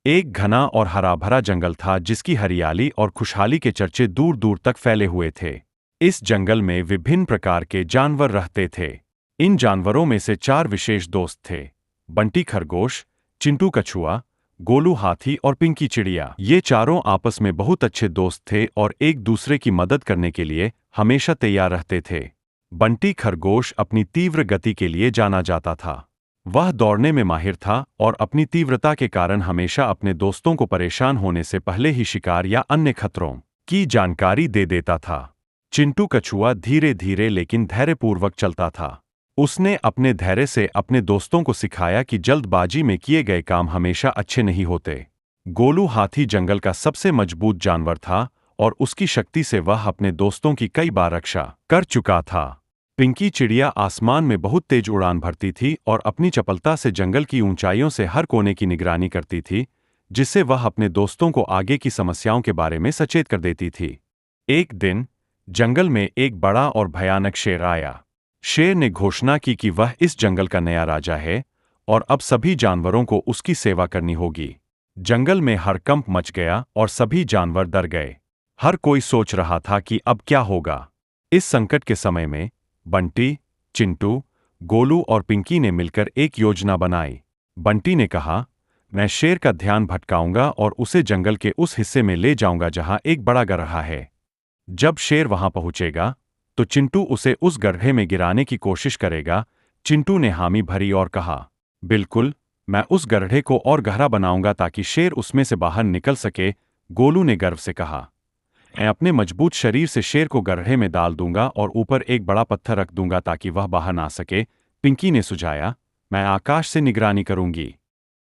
एक घना और हरा भरा जंगल था जिसकी हरियाली और खुशहाली के चर्चे दूर दूर तक फैले हुए थे। इस जंगल में विभिन्न प्रकार के जानवर रहते थे। इन जानवरों में से चार विशेष दोस्त थे: बंटी खरगोश, चिंटू कछुआ, गोलू हाथी और पिंकी चिड़िया। ये चारों आपस में बहुत अच्छे दोस्त थे और एक दूसरे की मदद करने के लिए हमेशा तैयार रहते थे। बंटी खरगोश अपनी तीव्र गति के लिए जाना जाता था। वह दौड़ने में माहिर था और अपनी तीव्रता के कारण हमेशा अपने दोस्तों को परेशान होने से पहले ही शिकार या अन्य खतरों की जानकारी दे देता था। चिंटू कछुआ धीरे धीरे लेकिन धैर्यपूर्वक चलता था। उसने अपने धैर्य से अपने दोस्तों को सिखाया कि जल्दबाजी में किए गए काम हमेशा अच्छे नहीं होते। गोलू हाथी जंगल का सबसे मजबूत जानवर था और उसकी शक्ति से वह अपने दोस्तों की कई बार रक्षा कर चुका था। पिंकी चिड़िया आसमान में बहुत तेज उड़ान भरती थी और अपनी चपलता से जंगल की ऊंचाइयों से हर कोने की निगरानी करती थी, जिससे वह अपने दोस्तों को आगे की समस्याओं के बारे में सचेत कर देती थी। एक दिन जंगल में एक बड़ा और भयानक शेर आया। शेर ने घोषणा की कि वह इस जंगल का नया राजा है और अब सभी जानवरों को उसकी सेवा करनी होगी। जंगल में हड़कंप मच गया और सभी जानवर डर गए। हर कोई सोच रहा था कि अब क्या होगा। इस संकट के समय में बंटी, चिंटू, गोलू और पिंकी ने मिलकर एक योजना बनाई। बंटी ने कहा, मैं शेर का ध्यान भटकाऊंगा और उसे जंगल के उस हिस्से में ले जाऊंगा जहां एक बड़ा गड्ढा है। जब शेर वहां पहुंचेगा तो चिंटू उसे उस गड्ढे में गिराने की कोशिश करेगा। चिंटू ने हामी भरी और कहा, बिल्कुल, मैं उस गड्ढे को और गहरा बनाऊंगा ताकि शेर उसमें से बाहर निकल सके। गोलू ने गर्व से कहा, मैं अपने मजबूत शरीर से शेर को गड्ढे में डाल दूंगा और ऊपर एक बड़ा पत्थर रख दूंगा ताकि वह बाहर ना सके। पिंकी ने सुझाया, मैं आकाश से निगरानी करूंगी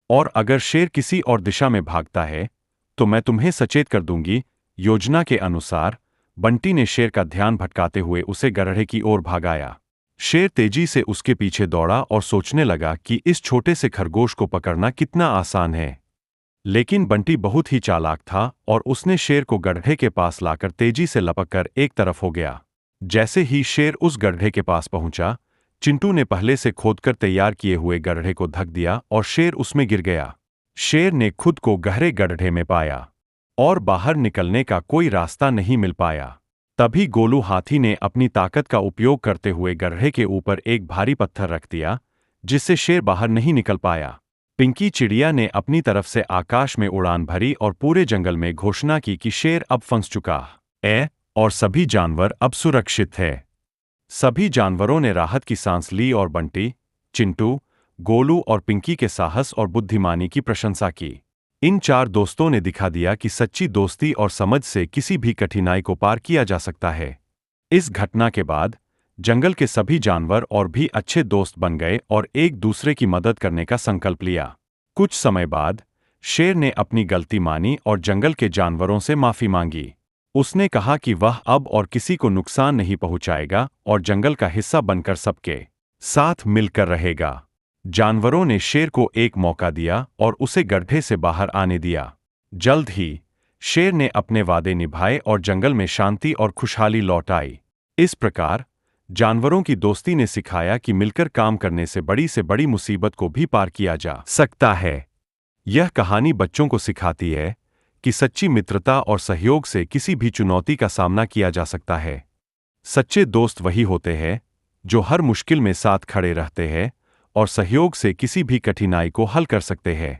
और अगर शेर किसी और दिशा में भागता है तो मैं तुम्हें सचेत कर दूंगी। योजना के अनुसार बंटी ने शेर का ध्यान भटकाते हुए उसे गड्ढे की ओर भगाया। शेर तेजी से उसके पीछे दौड़ा और सोचने लगा कि इस छोटे से खरगोश को पकड़ना कितना आसान है। लेकिन बंटी बहुत ही चालाक था और उसने शेर को गड्ढे के पास लाकर तेजी से लपककर एक तरफ हो गया। जैसे ही शेर उस गड्ढे के पास पहुंचा, चिंटू ने पहले से खोदकर तैयार किए हुए गड्ढे को ढक दिया और शेर उसमें गिर गया। शेर ने खुद को गहरे गड्ढे में पाया और बाहर निकलने का कोई रास्ता नहीं मिल पाया। तभी गोलू हाथी ने अपनी ताकत का उपयोग करते हुए गड्ढे के ऊपर एक भारी पत्थर रख दिया, जिससे शेर बाहर नहीं निकल पाया। पिंकी चिड़िया ने अपनी तरफ से आकाश में उड़ान भरी और पूरे जंगल में घोषणा की कि शेर अब फंस चुका है और सभी जानवर अब सुरक्षित है। सभी जानवरों ने राहत की सांस ली और बंटी, चिंटू, गोलू और पिंकी के साहस और बुद्धिमानी की प्रशंसा की। इन चार दोस्तों ने दिखा दिया कि सच्ची दोस्ती और समझ से किसी भी कठिनाई को पार किया जा सकता है। इस घटना के बाद जंगल के सभी जानवर और भी अच्छे दोस्त बन गए और एक दूसरे की मदद करने का संकल्प लिया। कुछ समय बाद शेर ने अपनी गलती मानी और जंगल के जानवरों से माफी मांगी। उसने कहा कि वह अब और किसी को नुकसान नहीं पहुंचाएगा और जंगल का हिस्सा बनकर सबके साथ मिलकर रहेगा। जानवरों ने शेर को एक मौका दिया और उसे गड्ढे से बाहर आने दिया। जल्द ही शेर ने अपने वादे निभाए और जंगल में शांति और खुशहाली लौट आई। इस प्रकार जानवरों की दोस्ती ने सिखाया कि मिलकर काम करने से बड़ी मुसीबत को भी पार किया जा सकता है। यह कहानी बच्चों को सिखाती है कि सच्ची मित्रता और सहयोग से किसी भी चुनौती का सामना किया जा सकता है। सच्चे दोस्त वही होते हैं जो हर मुश्किल में साथ खड़े रहते हैं और सहयोग से किसी भी कठिनाई को हल कर सकते हैं।